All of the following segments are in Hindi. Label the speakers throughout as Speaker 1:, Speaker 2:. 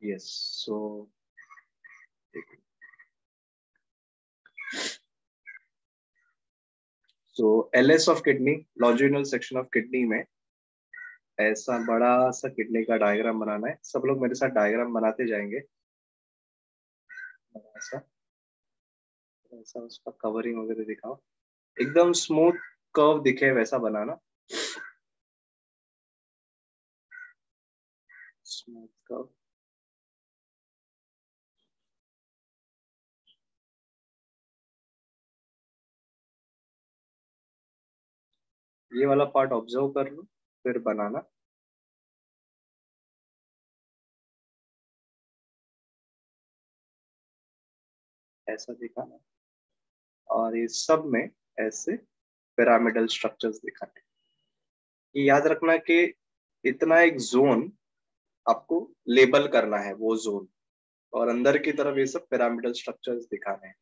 Speaker 1: Yes, so LS of kidney, longitudinal section of kidney में ऐसा बड़ा सा किडनी का डायग्राम बनाना है। सब लोग मेरे साथ डायग्राम बनाते जाएंगे। बड़ा सा ऐसा उसका कवरिंग वगैरह दिखाओ, एकदम स्मूथ कर्व दिखे वैसा बनाना। Smooth curve. ये वाला पार्ट ऑब्जर्व कर लो, फिर बनाना। ऐसा दिखाना, और ये सब में ऐसे पिरामिडल स्ट्रक्चर्स दिखाने। ये याद रखना कि इतना एक जोन आपको लेबल करना है, वो जोन, और अंदर की तरफ ये सब पिरामिडल स्ट्रक्चर्स दिखाने हैं।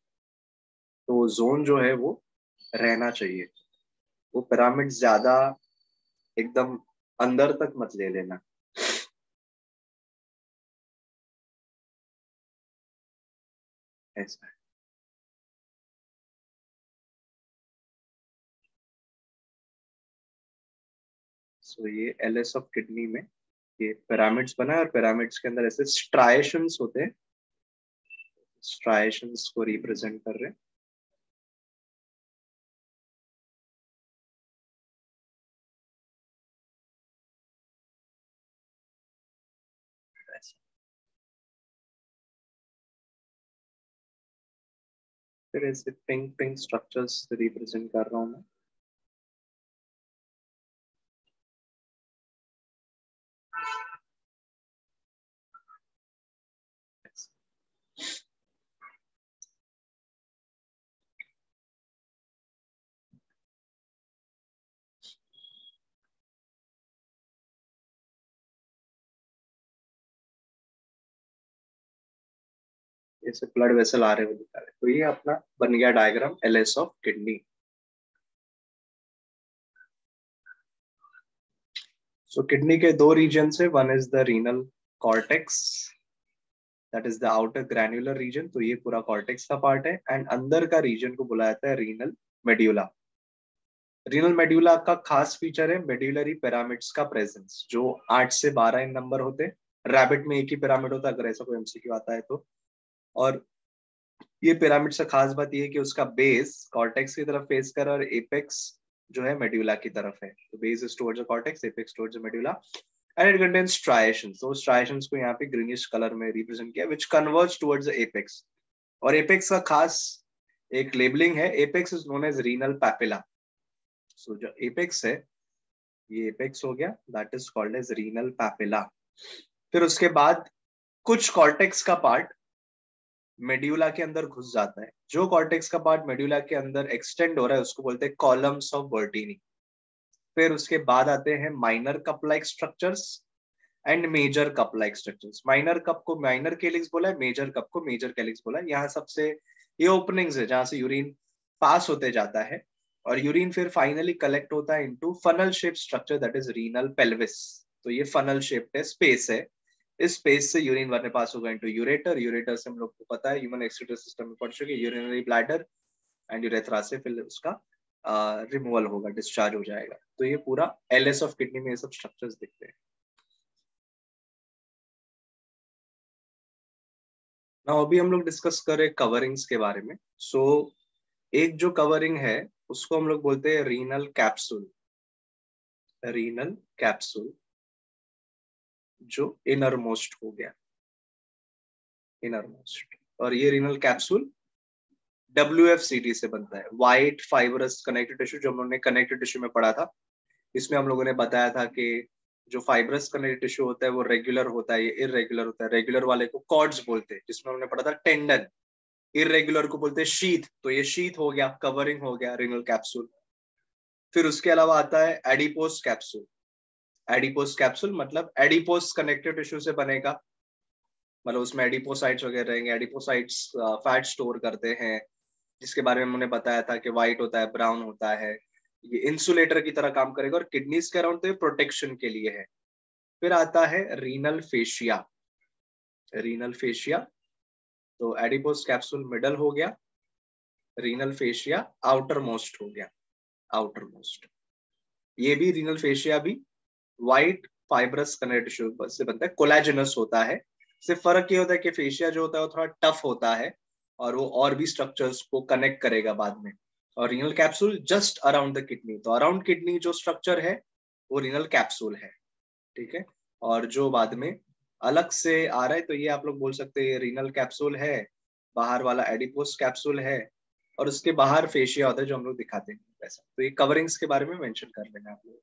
Speaker 1: तो वो जोन जो है वो रहना चाहिए। वो पिरामिड ज्यादा एकदम अंदर तक मत ले लेना। ऐसा है। सो ये एलएस ऑफ किडनी में ये पिरामिड्स बना है, और पिरामिड्स के अंदर ऐसे स्ट्राइएशंस होते हैं। स्ट्राइएशंस को रिप्रेजेंट कर रहे हैं। ऐसा। फिर ऐसे पिंक पिंक स्ट्रक्चर्स रिप्रेजेंट कर रहा हूँ मैं। ऐसे ब्लड वेसल आ रहे हुए दिखा रहे हैं। तो ये अपना बन गया diagram LS of kidney. So kidney के दो रीजन है। One is the renal cortex, that is the outer granular region. तो ये पूरा कॉर्टेक्स का पार्ट है। एंड अंदर का रीजन को बुलाया जाता है रीनल मेड्यूला। रीनल मेड्यूला का खास फीचर है मेड्यूलरी पिरामिड्स का प्रेजेंस, जो 8 से 12 इन नंबर होते हैं। रैबिट में एक ही पिरामिड होता है, अगर ऐसा कोई एमसीक्यू आता है तो। और ये पिरामिड से खास बात ये है कि उसका बेस कॉर्टेक्स की तरफ फेस कर, और एपेक्स जो है मेड्यूला की तरफ है। तो base is towards the cortex, apex towards the medulla. And it contains striations. तो स्ट्राइएशंस को यहाँ पे ग्रीनिश कलर में रिप्रेजेंट किया, which converge towards the apex. और एपेक्स का खास एक लेबलिंग है, apex is known as renal papilla. So जो एपेक्स है, ये एपेक्स हो गया, that is called as renal papilla. फिर उसके बाद कुछ कॉर्टेक्स का पार्ट मेड्यूला के अंदर घुस जाता है। जो कॉर्टेक्स का पार्ट मेड्यूला के अंदर एक्सटेंड हो रहा है उसको बोलते हैं कॉलम्स ऑफ बर्टीनी। फिर उसके बाद आते हैं minor cup like structures and major cup like structures. Minor cup को माइनर कैलिक्स बोला है, मेजर कप को मेजर कैलिक्स बोला है। यहाँ सबसे ये ओपनिंग्स है जहां से यूरिन पास होते जाता है, और यूरिन फिर फाइनली कलेक्ट होता है into funnel shape structure, that is renal pelvis. तो ये फनल शेप्ड है, स्पेस है। इस स्पेस से यूरिन भरने पास होगा इनटू यूरेटर। यूरेटर से हम लोग को पता है ह्यूमन एक्सक्रीटरी सिस्टम में पढ़ चुके, यूरिनरी ब्लैडर एंड यूरेथ्रा से फिर उसका रिमूवल होगा, डिस्चार्ज हो जाएगा। तो ये पूरा एलएस ऑफ किडनी में ये सब स्ट्रक्चर्स दिखते हैं ना। अभी हम लोग डिस्कस करें कवरिंग्स के बारे में। सो एक जो कवरिंग है उसको हम लोग बोलते हैं रीनल कैप्सूल। रीनल कैप्सूल जो इनर मोस्ट हो गया, इनर मोस्ट। और ये रीनल कैप्सूल WFCT से बनता है, व्हाइट फाइबरस कनेक्टिव टिश्यू, जो हम लोगों ने कनेक्टिव टिश्यू में पढ़ा था। इसमें हम लोगों ने बताया था कि जो फाइब्रस कनेक्टिव टिश्यू होता है वो रेगुलर होता है, ये इरेगुलर होता है। रेगुलर वाले को कॉर्ड्स बोलते हैं, जिसमें हमने पढ़ा था टेंडन। इरेगुलर को बोलते हैं शीथ। तो ये शीथ हो गया, कवरिंग हो गया रीनल कैप्सूल। फिर उसके अलावा आता है एडिपोस कैप्सूल। एडिपोस कैप्सूल मतलब एडिपोस कनेक्टिव टिश्यू से बनेगा, मतलब उसमें एडिपोसाइट्स वगैरह रहेंगे। एडिपोसाइट्स फैट स्टोर करते हैं, जिसके बारे में हमने बताया था कि व्हाइट होता है, ब्राउन होता है। ये इंसुलेटर की तरह काम करेगा, और किडनीज के अराउंड तो ये प्रोटेक्शन के लिए है। फिर आता है रीनल फेशिया। रीनल फेशिया, तो एडिपोज कैप्सूल मिडल हो गया, रीनल फेशिया आउटर मोस्ट हो गया, आउटर मोस्ट। ये भी रीनल फेशिया भी व्हाइट फाइब्रस कनेक्टिव टिश्यू से बनता है, कोलेजनस होता है। सिर्फ फर्क ये होता है कि फेशिया जो होता है वो थोड़ा टफ होता है और वो और भी स्ट्रक्चर्स को कनेक्ट करेगा बाद में, और renal capsule just around the kidney, तो अराउंड किडनी जो स्ट्रक्चर है वो रीनल कैप्सूल है, ठीक है। और जो बाद में अलग से आ रहा है तो ये आप लोग बोल सकते हैं ये रीनल कैप्सूल है, बाहर वाला एडिपोस कैप्सूल है, और उसके बाहर फेशिया होता है जो हम लोग दिखाते हैं वैसा। तो ये कवरिंग्स के बारे में मेंशन कर लेना आप लोग।